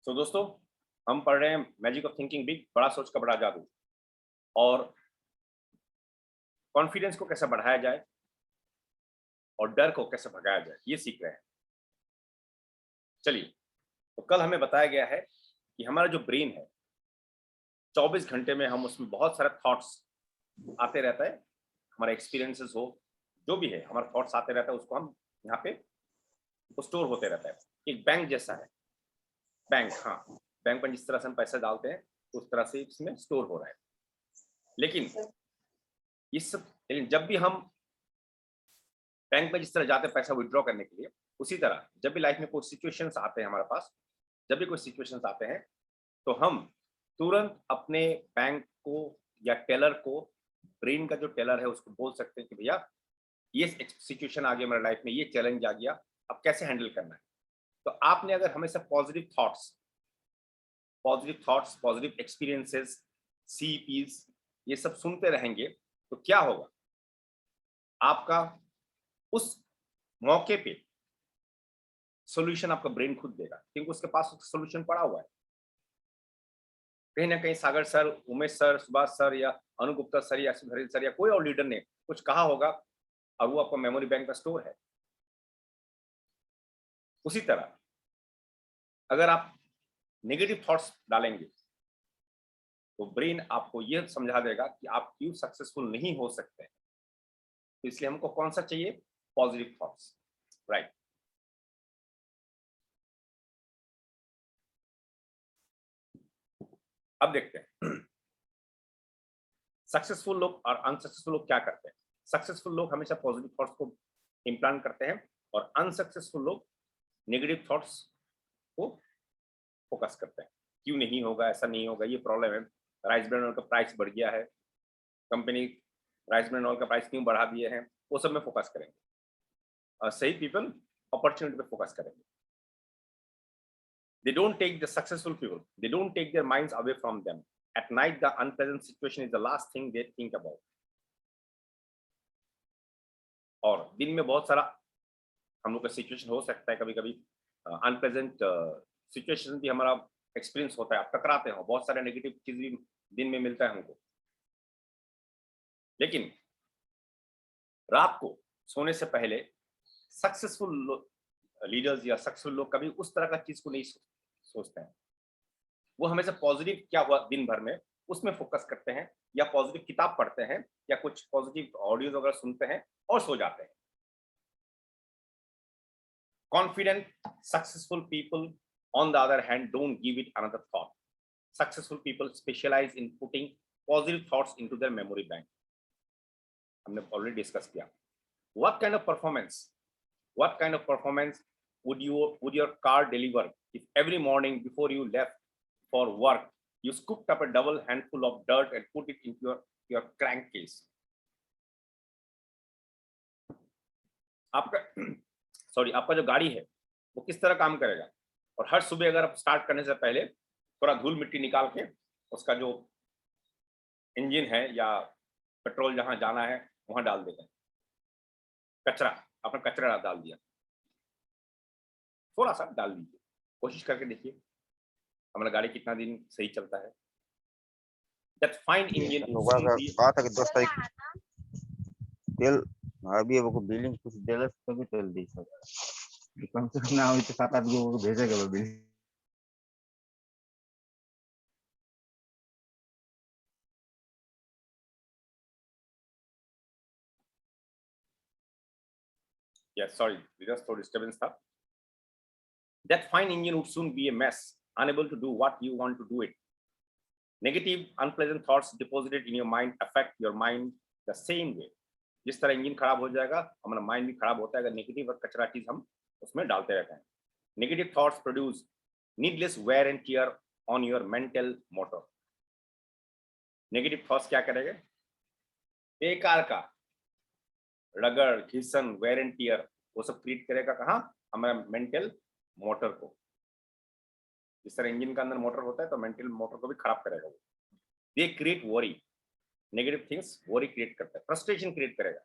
दोस्तों, हम पढ़ रहे हैं मैजिक ऑफ थिंकिंग बिग, बड़ा सोच का बड़ा जादू। और कॉन्फिडेंस को कैसे बढ़ाया जाए और डर को कैसे भगाया जाए, ये सीख रहे हैं। चलिए, तो कल हमें बताया गया है कि हमारा जो ब्रेन है, 24 घंटे में हम उसमें बहुत सारे थॉट्स आते रहता है। हमारा एक्सपीरियंसेस हो, जो भी है, हमारा थॉट्स आते रहता है, उसको हम यहाँ पे स्टोर होते रहता है। एक बैंक जैसा है। बैंक, हाँ, बैंक में जिस तरह से हम पैसे डालते हैं उस तरह से इसमें स्टोर हो रहा है। लेकिन लेकिन जब भी हम बैंक में जिस तरह जाते हैं पैसा विड्रॉ करने के लिए, उसी तरह जब भी लाइफ में कोई सिचुएशंस आते हैं हमारे पास, जब भी कोई सिचुएशंस आते हैं, तो हम तुरंत अपने बैंक को या टेलर को, ब्रेन का जो टेलर है, उसको बोल सकते हैं कि भैया ये सिचुएशन आ गया मेरे लाइफ में, ये चैलेंज आ गया, अब कैसे हैंडल करना है। तो आपने अगर हमेशा positive thoughts, positive experiences, CPs, ये सब सुनते रहेंगे, तो क्या होगा, आपका उस मौके पे सॉल्यूशन आपका ब्रेन खुद देगा, क्योंकि उसके पास सॉल्यूशन पड़ा हुआ है। कहीं ना कहीं Sagar sir, Umesh sir, Subhash sir या अनुगुप्ता सर या सुधीर सर या कोई और लीडर ने कुछ कहा होगा और वो आपका मेमोरी बैंक का स्टोर है। उसी तरह अगर आप नेगेटिव थॉट्स डालेंगे तो ब्रेन आपको यह समझा देगा कि आप क्यों सक्सेसफुल नहीं हो सकते। तो इसलिए हमको कौन सा चाहिए? Positive thoughts, right. अब देखते हैं सक्सेसफुल लोग और अनसक्सेसफुल लोग क्या करते हैं। सक्सेसफुल लोग हमेशा पॉजिटिव थॉट्स को इम्प्लांट करते हैं और अनसक्सेसफुल लोग नेगेटिव थॉट्स को फोकस करते हैं। क्यों नहीं होगा, ऐसा नहीं होगा, ये प्रॉब्लम है, राइस ब्रांड ऑयल का प्राइस बढ़ गया है, कंपनी राइस ब्रांड ऑयल का प्राइस क्यों बढ़ा दिए हैं, वो सब में फोकस करेंगे। और सही पीपल अपॉर्चुनिटी पे फोकस करेंगे। They don't take the successful people, they don't take their minds away from them. At night, the unpleasant situation is the last thing they think about. और दिन में बहुत सारा हम लोग का सिचुएशन हो सकता है, कभी कभी अनप्लेजेंट सिचुएशन भी हमारा एक्सपीरियंस होता है, आप टकराते हो, बहुत सारे नेगेटिव चीज भी दिन में मिलता है हमको। लेकिन रात को सोने से पहले सक्सेसफुल लीडर्स या सक्सेसफुल लोग कभी उस तरह का चीज को नहीं सोचते हैं। वो हमेशा पॉजिटिव क्या हुआ दिन भर में उसमें फोकस करते हैं, या पॉजिटिव किताब पढ़ते हैं, या कुछ पॉजिटिव ऑडियोज वगैरह सुनते हैं और सो जाते हैं। Confident, successful people, on the other hand, don't give it another thought. Successful people specialize in putting positive thoughts into their memory bank. हमने already discuss किया. What kind of performance would your car deliver if every morning before you left for work you scooped up a double handful of dirt and put it into your crankcase? आपका जो गाड़ी है वो किस तरह काम करेगा। और हर सुबह अगर आप स्टार्ट करने से पहले थोड़ा धूल मिट्टी निकाल के उसका जो इंजन है या पेट्रोल जहां जाना है वहां डाल देते हैं। कचरा, आपने कचरा डाल दिया, थोड़ा सा डाल दीजिए, कोशिश करके देखिए हमारा गाड़ी कितना दिन सही चलता है। That fine engine कहा था कि 10 तारीख तेल अभी अब को बिलिंग कुछ देलस तो भी तेल दी सब कम से कम ना हो तो 7-8 को भेजेगा वो बिल। Yes, sorry, just थोड़ी disturbance था। That fine engine would soon be a mess, unable to do what you want to do it. Negative, unpleasant thoughts deposited in your mind affect your mind the same way. जिस तरह engine खराब हो जाएगा हमारा mind भी खराब होता है अगर नेगेटिव और कचरा चीज हम उसमें डालते रहते हैं। Negative thoughts produce needless wear and tear on your mental motor. Negative thoughts क्या करेंगे? बेकार का रगड़, घिसन, वेयर एंड टियर, वो सब क्रिएट करेगा कहाँ? हमारा मेंटल मोटर को। जिस तरह इंजन का अंदर मोटर होता है तो मेंटल मोटर को भी खराब करेगा वो। They create worry, negative things worry create करता है, फ्रस्ट्रेशन क्रिएट करेगा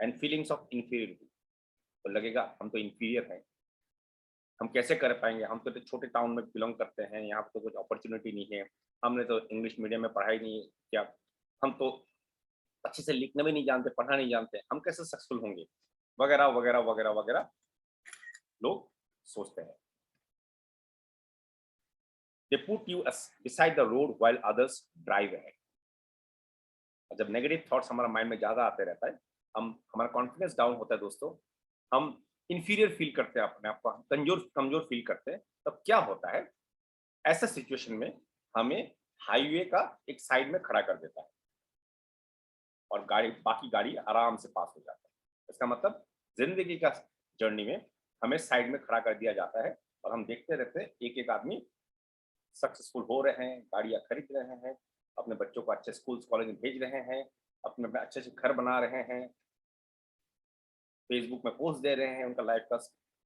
एंड फीलिंग्स ऑफ इंफीरियरिटी। तो लगेगा हम तो इंफीरियर हैं, हम कैसे कर पाएंगे? हम तो छोटे टाउन में बिलोंग करते हैं, यहाँ पे तो कुछ अपॉर्चुनिटी नहीं है, हमने तो इंग्लिश मीडियम में पढ़ाई नहीं किया, हम तो अच्छे से लिखना भी नहीं जानते, पढ़ना नहीं जानते, हम कैसे सक्सेसफुल होंगे, वगैरह वगैरह वगैरह वगैरह लोग सोचते हैं। They put you beside the road while others drive ahead. जब नेगेटिव थॉट्स हमारा माइंड में ज्यादा आते रहता है, हम हमारा कॉन्फिडेंस डाउन होता है दोस्तों, हम इंफीरियर फील करते हैं, अपने आप को कमजोर कमजोर फील करते हैं। तब क्या होता है, ऐसा सिचुएशन में हमें हाईवे का एक साइड में खड़ा कर देता है और बाकी गाड़ी आराम से पास हो जाता है। इसका मतलब जिंदगी का जर्नी में हमें साइड में खड़ा कर दिया जाता है और हम देखते रहते हैं एक एक आदमी सक्सेसफुल हो रहे हैं, गाड़ियां खरीद रहे हैं, अपने बच्चों को अच्छे स्कूल कॉलेज में भेज रहे हैं, अपने अच्छे से घर बना रहे हैं, फेसबुक में पोस्ट दे रहे हैं उनका लाइफ का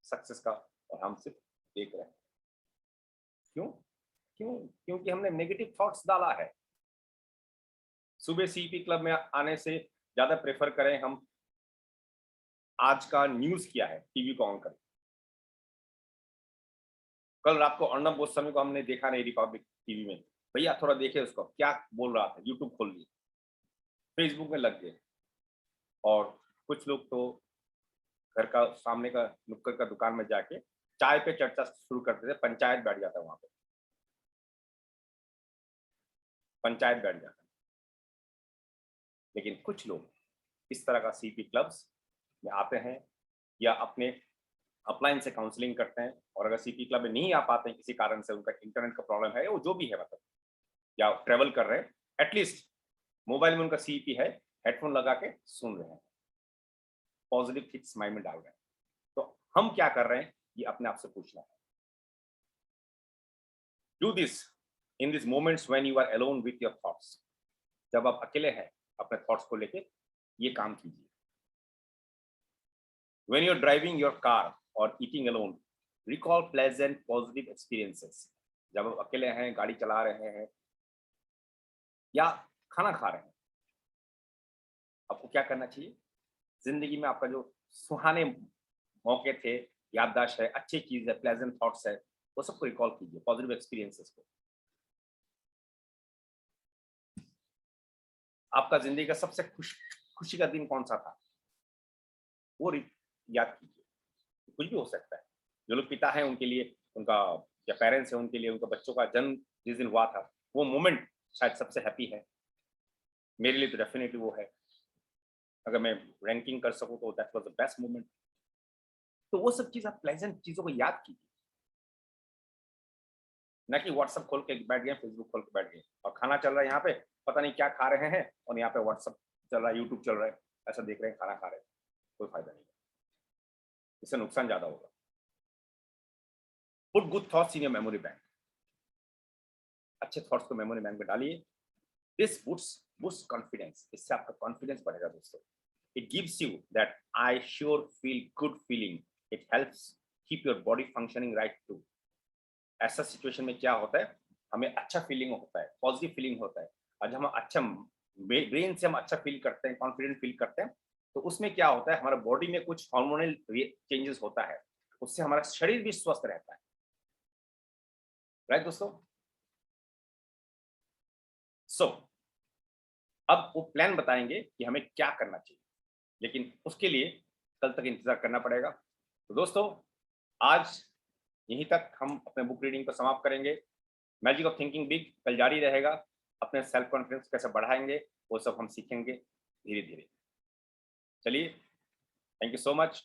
सक्सेस का, और हम सिर्फ देख रहे हैं। क्यों? क्योंकि हमने नेगेटिव थॉट्स डाला है। सुबह सीपी क्लब में आने से ज्यादा प्रेफर करें हम आज का न्यूज क्या है, टीवी को ऑन करें। कल रात को अर्णब गोस्वामी को हमने देखा नहीं रिपब्लिक टीवी में, भैया थोड़ा देखे उसको क्या बोल रहा था, यूट्यूब खोल लिए, फेसबुक में लग गए। और कुछ लोग तो घर का सामने का नुक्कड़ का दुकान में जाके चाय पे चर्चा शुरू करते थे, पंचायत बैठ जाता है वहां पे, पंचायत बैठ जाता है। लेकिन कुछ लोग इस तरह का सीपी क्लब्स में आते हैं या अपने अपलाइन से काउंसलिंग करते हैं, और अगर सीपी क्लब में नहीं आ पाते हैं किसी कारण से, उनका इंटरनेट का प्रॉब्लम है, वो जो भी है मतलब, या ट्रेवल कर रहे हैं, एटलीस्ट मोबाइल में उनका सीपी है, हेडफोन लगा के सुन रहे हैं, पॉजिटिव थिंग्स माइंड में डाल रहे हैं। तो हम क्या कर रहे हैं, ये अपने आप से पूछना है। Do this in this moments when you are alone with your thoughts. जब आप अकेले हैं अपने थॉट्स को लेके, ये काम कीजिए। When you're driving your car or eating alone, recall pleasant positive experiences. जब आप अकेले हैं, गाड़ी चला रहे हैं या खाना खा रहे हैं, आपको क्या करना चाहिए? जिंदगी में आपका जो सुहाने मौके थे, याददाश्त है, अच्छी चीज है, प्लेजेंट थॉट्स है, वो सबको रिकॉल कीजिए, पॉजिटिव एक्सपीरियंसेस को। आपका जिंदगी का सबसे खुशी का दिन कौन सा था, वो याद कीजिए। कुछ भी हो सकता है। जो लोग पिता हैं उनके लिए, उनका या पेरेंट्स हैं उनके लिए, उनका बच्चों का जन्म जिस दिन हुआ था, वो मोमेंट शायद सबसे हैप्पी है। मेरे लिए तो डेफिनेटली वो है। अगर मैं रैंकिंग कर सकूं तो that was the best moment. तो वो सब चीज आप प्लेजेंट चीजों को याद कीजिए, ना कि व्हाट्सएप खोल के बैठ गए, फेसबुक खोल के बैठ गए और खाना चल रहा है यहाँ पे, पता नहीं क्या खा रहे हैं, और यहाँ पे व्हाट्सएप चल रहा है, यूट्यूब चल रहा है, ऐसा देख रहे हैं, खाना खा रहे हैं, कोई फायदा नहीं है, इससे नुकसान ज्यादा होगा। Put good thoughts in your memory bank. अच्छे थॉट्स को मेमोरी बैंक में डालिए। दिस बूस्ट कॉन्फिडेंस, इससे आपका कॉन्फिडेंस बढ़ेगा दोस्तों। It gives you that I sure feel good feeling, it helps keep your body functioning right too. ऐसा situation में क्या होता है, हमें अच्छा फीलिंग होता है, पॉजिटिव फीलिंग होता है, और जब हम अच्छा ब्रेन से हम अच्छा फील करते हैं, कॉन्फिडेंट फील करते हैं, तो उसमें क्या होता है, हमारे बॉडी में कुछ हार्मोनल चेंजेस होता है, उससे हमारा शरीर भी स्वस्थ रहता है। राइट दोस्तों? सो अब वो प्लान बताएंगे कि हमें क्या करना चाहिए, लेकिन उसके लिए कल तक इंतजार करना पड़ेगा। तो दोस्तों, आज यहीं तक हम अपने बुक रीडिंग को समाप्त करेंगे। मैजिक ऑफ थिंकिंग बिग कल जारी रहेगा। अपने सेल्फ कॉन्फिडेंस कैसे बढ़ाएंगे वो सब हम सीखेंगे धीरे धीरे। चलिए, थैंक यू सो मच।